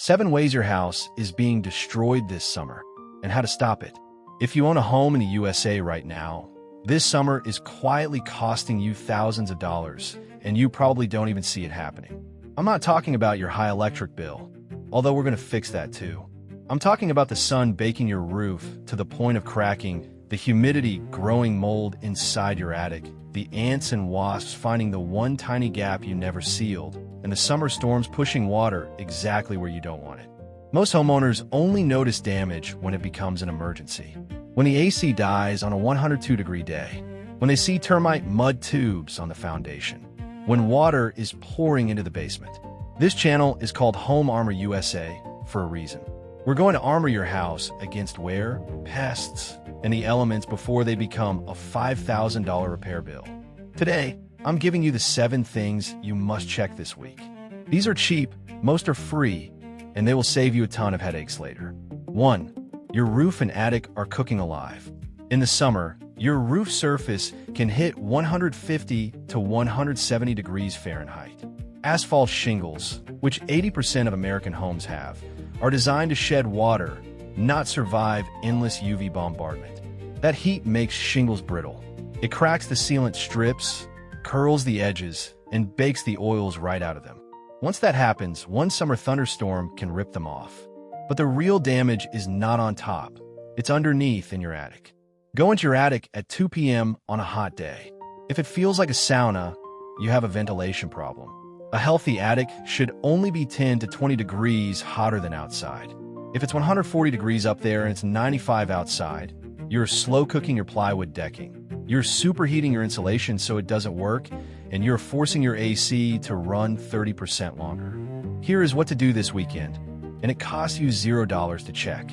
7 ways your house is being destroyed this summer, and how to stop it. If you own a home in the USA right now, this summer is quietly costing you thousands of dollars, and you probably don't even see it happening. I'm not talking about your high electric bill, although we're going to fix that too. I'm talking about the sun baking your roof to the point of cracking, the humidity growing mold inside your attic, the ants and wasps finding the one tiny gap you never sealed, and the summer storms pushing water exactly where you don't want it. Most homeowners only notice damage when it becomes an emergency. When the AC dies on a 102-degree day, when they see termite mud tubes on the foundation, when water is pouring into the basement. This channel is called Home Armor USA for a reason. We're going to armor your house against wear, pests, and the elements before they become a $5,000 repair bill. Today, I'm giving you the 7 things you must check this week. These are cheap, most are free, and they will save you a ton of headaches later. 1. Your roof and attic are cooking alive. In the summer, your roof surface can hit 150 to 170 degrees Fahrenheit. Asphalt shingles, which 80% of American homes have, are designed to shed water, not survive endless UV bombardment. That heat makes shingles brittle. It cracks the sealant strips, curls the edges, and bakes the oils right out of them. Once that happens, one summer thunderstorm can rip them off. But the real damage is not on top. It's underneath in your attic. Go into your attic at 2 p.m. on a hot day. If it feels like a sauna, you have a ventilation problem. A healthy attic should only be 10 to 20 degrees hotter than outside. If it's 140 degrees up there and it's 95 outside, you're slow cooking your plywood decking. You're superheating your insulation so it doesn't work, and you're forcing your AC to run 30% longer. Here is what to do this weekend, and it costs you $0 to check.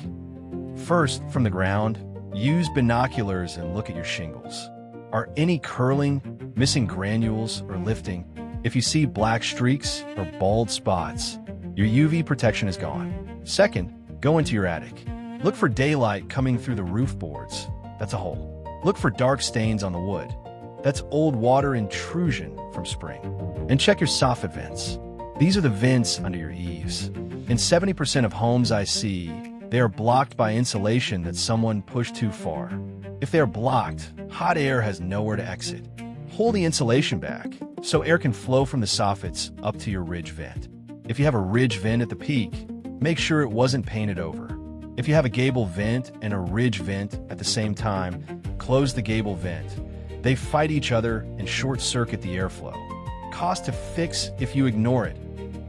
First, from the ground, use binoculars and look at your shingles. Are any curling, missing granules, or lifting? If you see black streaks or bald spots, your UV protection is gone. Second, go into your attic. Look for daylight coming through the roof boards. That's a hole. Look for dark stains on the wood. That's old water intrusion from spring. And check your soffit vents. These are the vents under your eaves. In 70% of homes I see, they are blocked by insulation that someone pushed too far. If they are blocked, hot air has nowhere to exit. Pull the insulation back so air can flow from the soffits up to your ridge vent. If you have a ridge vent at the peak, make sure it wasn't painted over. If you have a gable vent and a ridge vent at the same time, close the gable vent. They fight each other and short-circuit the airflow. Cost to fix if you ignore it: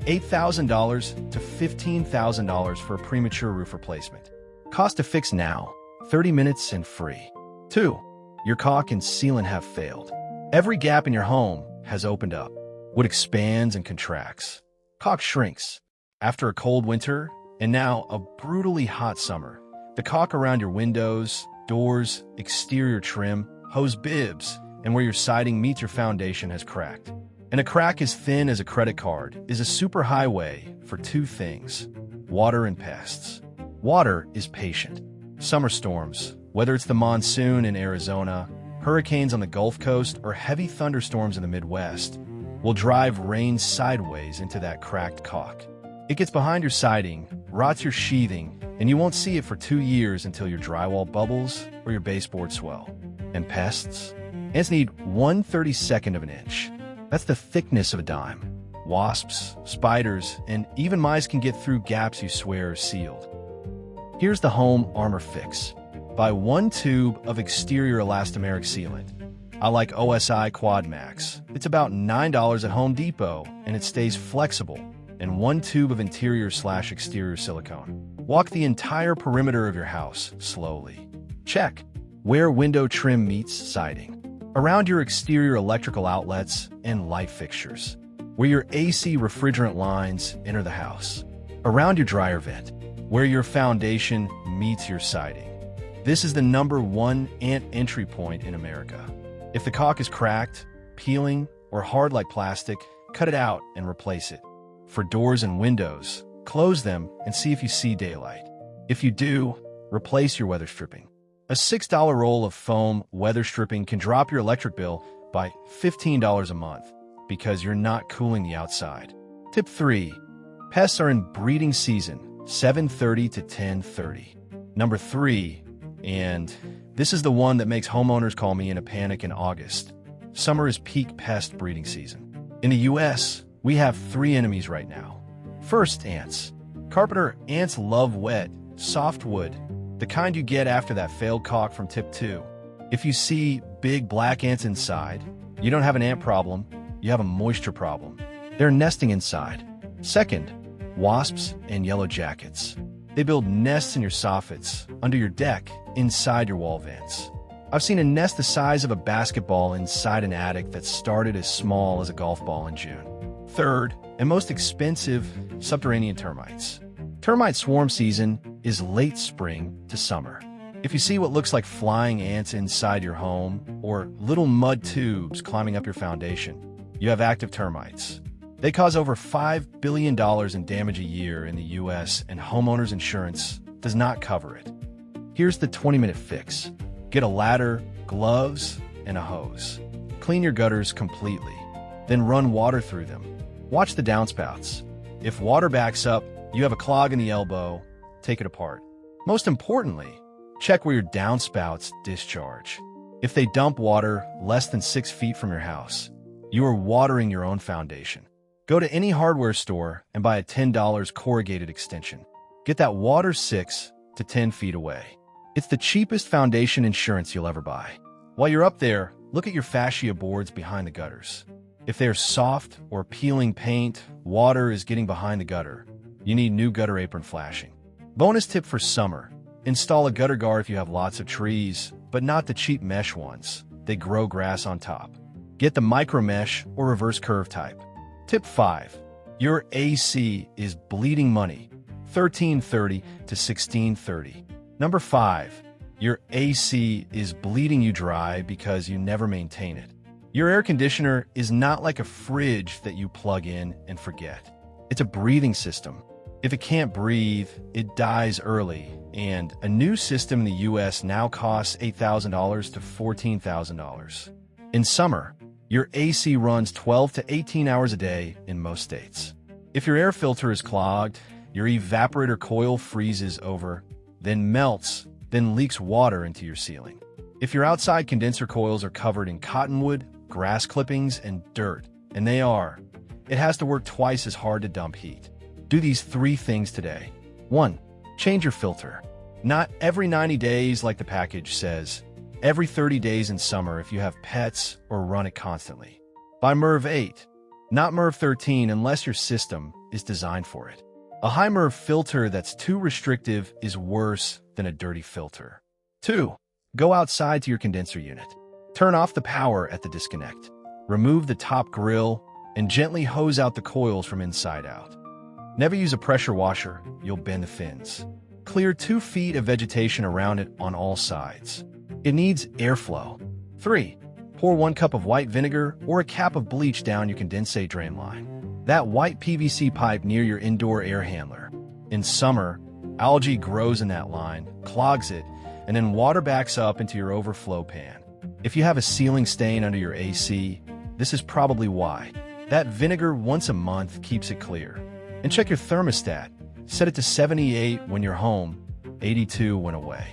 $8,000 to $15,000 for a premature roof replacement. Cost to fix now: 30 minutes and free. 2. Your caulk and sealant have failed. Every gap in your home has opened up. Wood expands and contracts. Caulk shrinks. After a cold winter, and now a brutally hot summer, the caulk around your windows, doors, exterior trim, hose bibs, and where your siding meets your foundation has cracked. And a crack as thin as a credit card is a superhighway for 2 things: water and pests. Water is patient. Summer storms, whether it's the monsoon in Arizona, hurricanes on the Gulf Coast, or heavy thunderstorms in the Midwest, will drive rain sideways into that cracked caulk. It gets behind your siding, rots your sheathing, and you won't see it for 2 years until your drywall bubbles or your baseboards swell. And pests? Ants need 1/32 of an inch. That's the thickness of a dime. Wasps, spiders, and even mice can get through gaps you swear are sealed. Here's the home armor fix. Buy 1 tube of exterior elastomeric sealant. I like OSI Quad Max. It's about $9 at Home Depot, and it stays flexible. And 1 tube of interior/exterior silicone. Walk the entire perimeter of your house slowly. Check where window trim meets siding, around your exterior electrical outlets and light fixtures, where your AC refrigerant lines enter the house, around your dryer vent, where your foundation meets your siding. This is the #1 ant entry point in America. If the caulk is cracked, peeling, or hard like plastic, cut it out and replace it. For doors and windows, close them and see if you see daylight. If you do, replace your weather stripping. A $6 roll of foam weather stripping can drop your electric bill by $15 a month because you're not cooling the outside. Tip 3. Pests are in breeding season, 7:30 to 10:30. Number 3, and this is the one that makes homeowners call me in a panic in August. Summer is peak pest breeding season. In the US, we have 3 enemies right now. First, ants. Carpenter ants love wet, soft wood, the kind you get after that failed caulk from tip 2. If you see big black ants inside, you don't have an ant problem, you have a moisture problem. They're nesting inside. Second, wasps and yellow jackets. They build nests in your soffits, under your deck, inside your wall vents. I've seen a nest the size of a basketball inside an attic that started as small as a golf ball in June. Third, and most expensive, subterranean termites. Termite swarm season is late spring to summer. If you see what looks like flying ants inside your home or little mud tubes climbing up your foundation, you have active termites. They cause over $5 billion in damage a year in the US, and homeowners insurance does not cover it. Here's the 20-minute fix. Get a ladder, gloves, and a hose. Clean your gutters completely, then run water through them. Watch the downspouts. If water backs up, you have a clog in the elbow, take it apart. Most importantly, check where your downspouts discharge. If they dump water less than 6 feet from your house, you are watering your own foundation. Go to any hardware store and buy a $10 corrugated extension. Get that water 6 to 10 feet away. It's the cheapest foundation insurance you'll ever buy. While you're up there, look at your fascia boards behind the gutters. If they're soft or peeling paint, water is getting behind the gutter. You need new gutter apron flashing. Bonus tip for summer: install a gutter guard if you have lots of trees, but not the cheap mesh ones. They grow grass on top. Get the micro mesh or reverse curve type. Tip 5. Your AC is bleeding money, 1330 to 1630. Number 5. Your AC is bleeding you dry because you never maintain it. Your air conditioner is not like a fridge that you plug in and forget. It's a breathing system. If it can't breathe, it dies early, and a new system in the US now costs $8,000 to $14,000. In summer, your AC runs 12 to 18 hours a day in most states. If your air filter is clogged, your evaporator coil freezes over, then melts, then leaks water into your ceiling. If your outside condenser coils are covered in cottonwood, grass clippings, and dirt, and they are, it has to work twice as hard to dump heat. Do these 3 things today. 1. Change your filter. Not every 90 days like the package says. Every 30 days in summer if you have pets or run it constantly. Buy MERV 8, not MERV 13 unless your system is designed for it. A high MERV filter that's too restrictive is worse than a dirty filter. 2. Go outside to your condenser unit. Turn off the power at the disconnect. Remove the top grill and gently hose out the coils from inside out. Never use a pressure washer, you'll bend the fins. Clear 2 feet of vegetation around it on all sides. It needs airflow. 3. Pour 1 cup of white vinegar or a cap of bleach down your condensate drain line. That white PVC pipe near your indoor air handler. In summer, algae grows in that line, clogs it, and then water backs up into your overflow pan. If you have a ceiling stain under your AC, this is probably why. That vinegar once a month keeps it clear. And check your thermostat. Set it to 78 when you're home, 82 when away.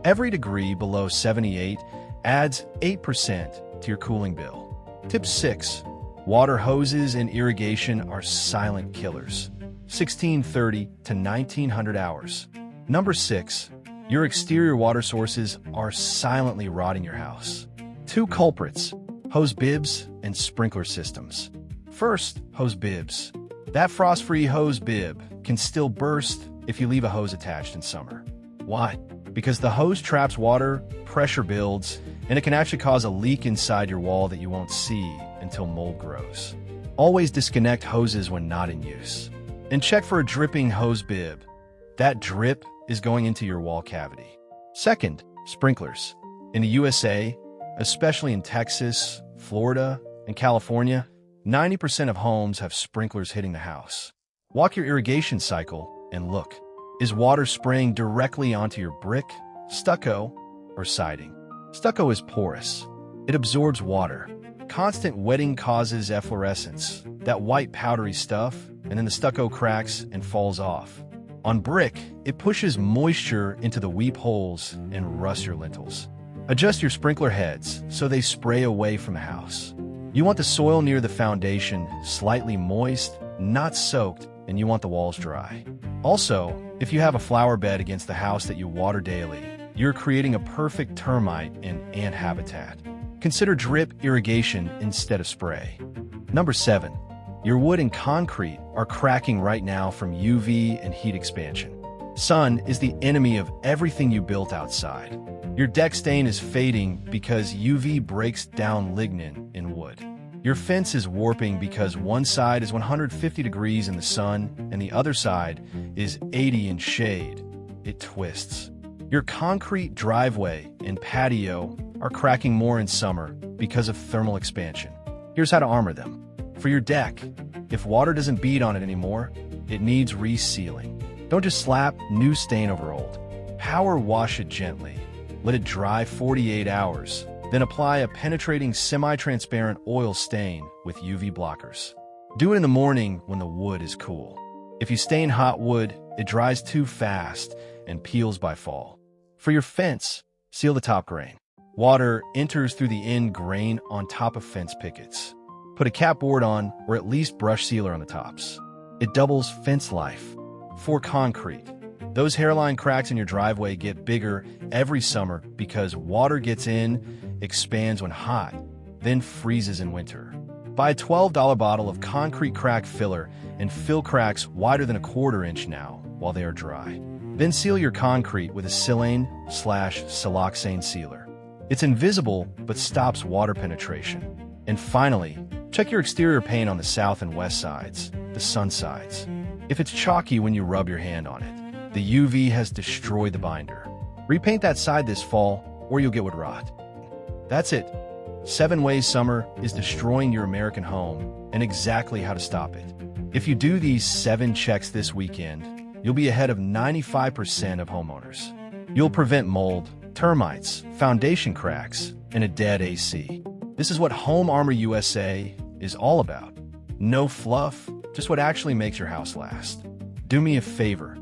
Every degree below 78 adds 8% to your cooling bill. Tip 6. Water hoses and irrigation are silent killers. 1630 to 1900 hours. Number 6. Your exterior water sources are silently rotting your house. 2 culprits: hose bibs and sprinkler systems. First, hose bibs. That frost-free hose bib can still burst if you leave a hose attached in summer. Why? Because the hose traps water, pressure builds, and it can actually cause a leak inside your wall that you won't see until mold grows. Always disconnect hoses when not in use. And check for a dripping hose bib. That drip is going into your wall cavity. Second, sprinklers. In the USA, especially in Texas, Florida, and California, 90% of homes have sprinklers hitting the house. Walk your irrigation cycle and look. Is water spraying directly onto your brick, stucco, or siding? Stucco is porous. It absorbs water. Constant wetting causes efflorescence, that white powdery stuff, and then the stucco cracks and falls off. On brick, it pushes moisture into the weep holes and rusts your lintels. Adjust your sprinkler heads so they spray away from the house. You want the soil near the foundation slightly moist, not soaked, and you want the walls dry. Also, if you have a flower bed against the house that you water daily, you're creating a perfect termite and ant habitat. Consider drip irrigation instead of spray. Number 7. Your wood and concrete are cracking right now from UV and heat expansion. Sun is the enemy of everything you built outside. Your deck stain is fading because UV breaks down lignin in wood. Your fence is warping because one side is 150 degrees in the sun and the other side is 80 in shade. It twists. Your concrete driveway and patio are cracking more in summer because of thermal expansion. Here's how to armor them. For your deck, if water doesn't beat on it anymore, it needs resealing. Don't just slap new stain over old. Power wash it gently. Let it dry 48 hours. Then apply a penetrating semi-transparent oil stain with UV blockers. Do it in the morning when the wood is cool. If you stain hot wood, it dries too fast and peels by fall. For your fence, seal the top grain. Water enters through the end grain on top of fence pickets. Put a cap board on or at least brush sealer on the tops. It doubles fence life. For concrete, those hairline cracks in your driveway get bigger every summer because water gets in, expands when hot, then freezes in winter. Buy a $12 bottle of concrete crack filler and fill cracks wider than a quarter inch now while they are dry. Then seal your concrete with a Sealant/siloxane sealer. It's invisible but stops water penetration. And finally, check your exterior paint on the south and west sides, the sun sides. If it's chalky when you rub your hand on it, the UV has destroyed the binder. Repaint that side this fall or you'll get wood rot. That's it. 7 ways summer is destroying your American home and exactly how to stop it. If you do these 7 checks this weekend, you'll be ahead of 95% of homeowners. You'll prevent mold, termites, foundation cracks, and a dead AC. This is what Home Armor USA is all about. No fluff, just what actually makes your house last. Do me a favor.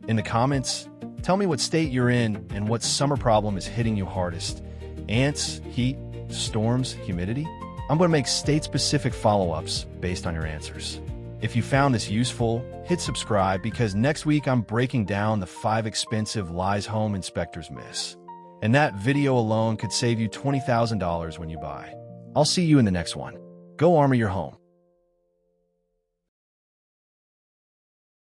In the comments, tell me what state you're in and what summer problem is hitting you hardest. Ants, heat, storms, humidity? I'm going to make state-specific follow-ups based on your answers. If you found this useful, hit subscribe because next week I'm breaking down the 5 expensive lies home inspectors miss. And that video alone could save you $20,000 when you buy. I'll see you in the next one. Go armor your home.